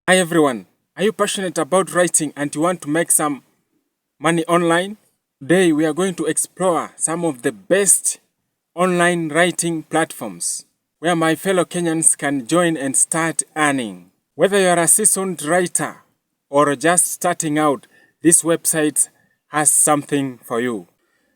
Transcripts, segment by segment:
Hi everyone, are you passionate about writing and you want to make some money online? Today we are going to explore some of the best online writing platforms where my fellow Kenyans can join and start earning. Whether you are a seasoned writer or just starting out, this website has something for you.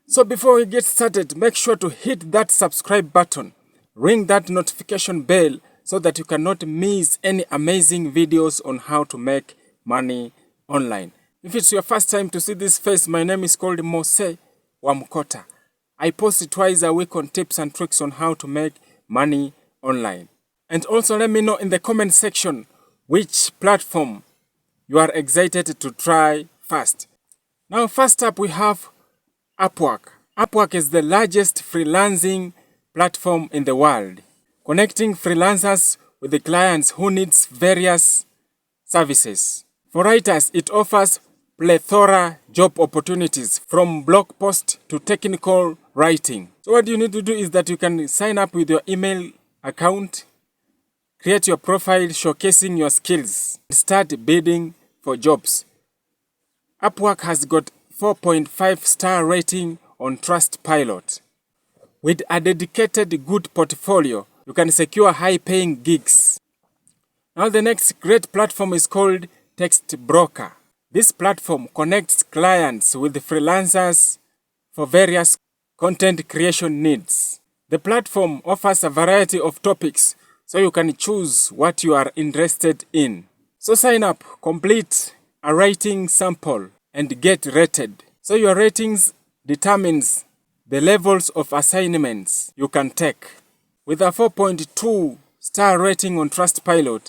So before we get started, make sure to hit that subscribe button, ring that notification bell so that you cannot miss any amazing videos on how to make money online. If it's your first time to see this face, my name is called Mose Wamkota. I post twice a week on tips and tricks on how to make money online. And also let me know in the comment section which platform you are excited to try first. Now first up we have Upwork. Upwork is the largest freelancing platform in the world, connecting freelancers with the clients who needs various services. For writers, it offers plethora job opportunities from blog post to technical writing. So what you need to do is that you can sign up with your email account, create your profile showcasing your skills, and start bidding for jobs. Upwork has got 4.5-star rating on Trustpilot. With a dedicated good portfolio, you can secure high-paying gigs. Now the next great platform is called Text Broker. This platform connects clients with freelancers for various content creation needs. The platform offers a variety of topics, so you can choose what you are interested in. So sign up, complete a writing sample, and get rated. So your ratings determines the levels of assignments you can take. With a 4.2-star rating on Trustpilot,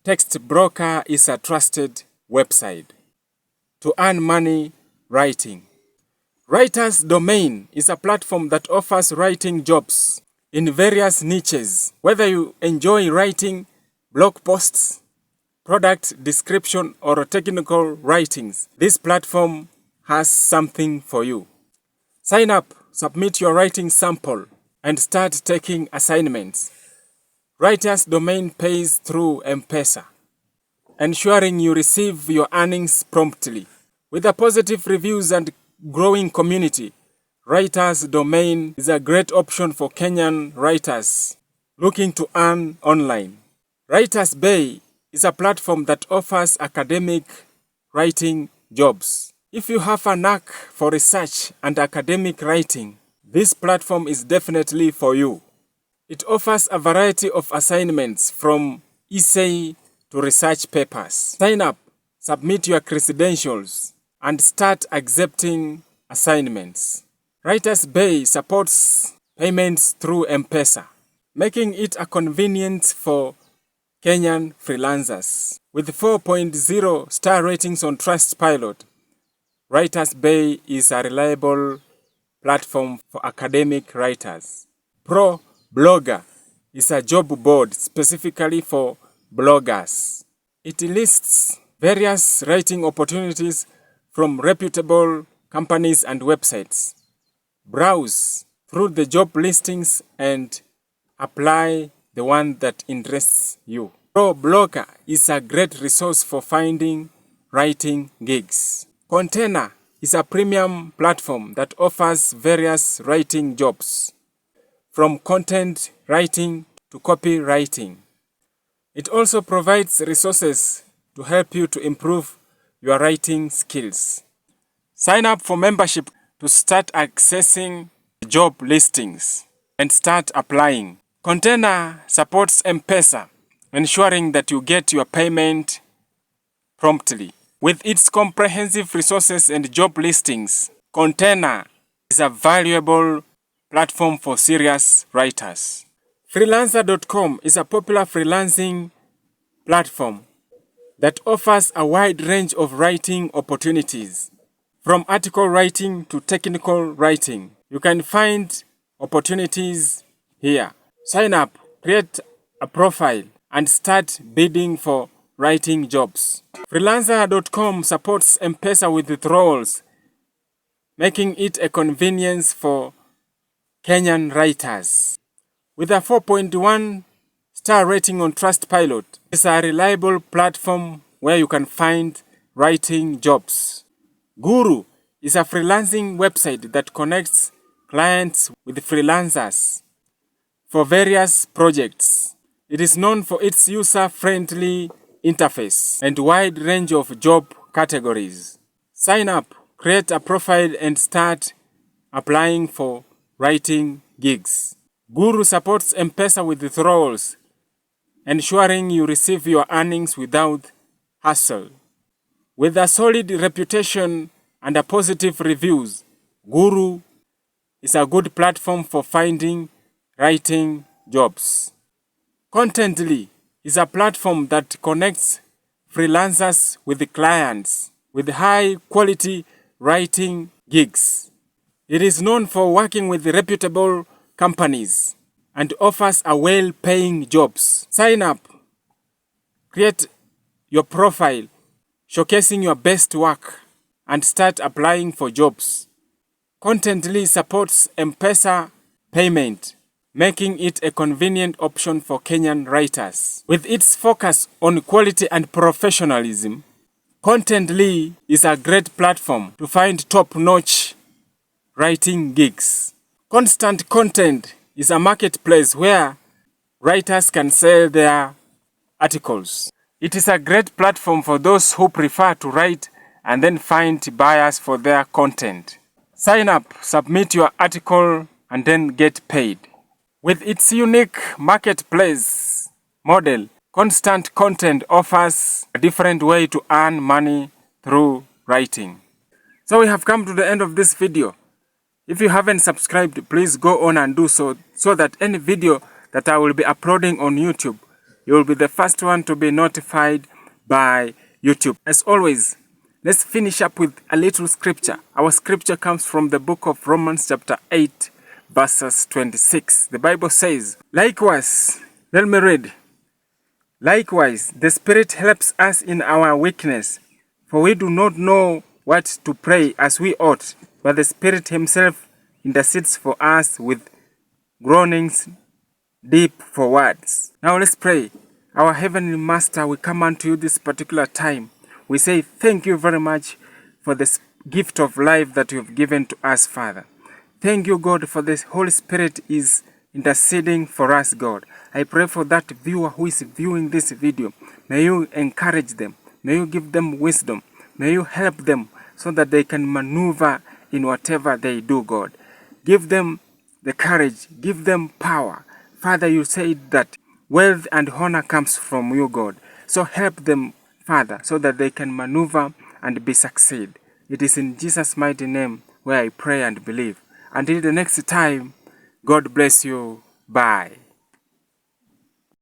Text Broker is a trusted website to earn money writing. Writer's Domain is a platform that offers writing jobs in various niches. Whether you enjoy writing blog posts, product description, or technical writings, this platform has something for you. Sign up, submit your writing sample, and start taking assignments. Writer's Domain pays through M-Pesa, ensuring you receive your earnings promptly. With a positive reviews and growing community, Writer's Domain is a great option for Kenyan writers looking to earn online. Writers Bay is a platform that offers academic writing jobs. If you have a knack for research and academic writing, this platform is definitely for you. It offers a variety of assignments from essay to research papers. Sign up, submit your credentials, and start accepting assignments. Writers Bay supports payments through M-Pesa, making it a convenience for Kenyan freelancers. With 4.0-star ratings on Trustpilot, Writers Bay is a reliable platform for academic writers. Pro Blogger is a job board specifically for bloggers. It lists various writing opportunities from reputable companies and websites. Browse through the job listings and apply the one that interests you. Pro Blogger is a great resource for finding writing gigs. Container is a premium platform that offers various writing jobs, from content writing to copywriting. It also provides resources to help you to improve your writing skills. Sign up for membership to start accessing job listings and start applying. Container supports M-Pesa, ensuring that you get your payment promptly. With its comprehensive resources and job listings, Container is a valuable platform for serious writers. Freelancer.com is a popular freelancing platform that offers a wide range of writing opportunities. From article writing to technical writing, you can find opportunities here. Sign up, create a profile, and start bidding for writing jobs. Freelancer.com supports M-Pesa withdrawals, making it a convenience for Kenyan writers. With a 4.1 star rating on Trustpilot. It's a reliable platform where you can find writing jobs. Guru is a freelancing website that connects clients with freelancers for various projects. It is known for its user-friendly interface and wide range of job categories. Sign up, create a profile, and start applying for writing gigs. Guru supports M-Pesa withdrawals, ensuring you receive your earnings without hassle. With a solid reputation and a positive reviews, Guru is a good platform for finding writing jobs. Contently is a platform that connects freelancers with clients with high quality writing gigs. It is known for working with reputable companies and offers a well-paying jobs. Sign up, create your profile, showcasing your best work, and start applying for jobs. Contently supports M-Pesa payment, making it a convenient option for Kenyan writers. With its focus on quality and professionalism, Contently is a great platform to find top-notch writing gigs. Constant Content is a marketplace where writers can sell their articles. It is a great platform for those who prefer to write and then find buyers for their content. Sign up, submit your article, and then get paid. With its unique marketplace model, Constant Content offers a different way to earn money through writing. So we have come to the end of this video. If you haven't subscribed, please go on and do so that any video that I will be uploading on YouTube, you will be the first one to be notified by YouTube. As always, let's finish up with a little scripture. Our scripture comes from the book of Romans chapter 8, verses 26. The Bible says, likewise, let me read. Likewise, the Spirit helps us in our weakness, for we do not know what to pray as we ought, but the Spirit Himself intercedes for us with groanings deep for words. Now let's pray. Our Heavenly Master, we come unto you this particular time. We say thank you very much for this gift of life that you have given to us, Father. Thank you, God, for the Holy Spirit is interceding for us, God. I pray for that viewer who is viewing this video. May you encourage them. May you give them wisdom. May you help them so that they can maneuver in whatever they do, God. Give them the courage. Give them power. Father, you said that wealth and honor comes from you, God. So help them, Father, so that they can maneuver and be succeed. It is in Jesus' mighty name where I pray and believe. Until the next time, God bless you. Bye.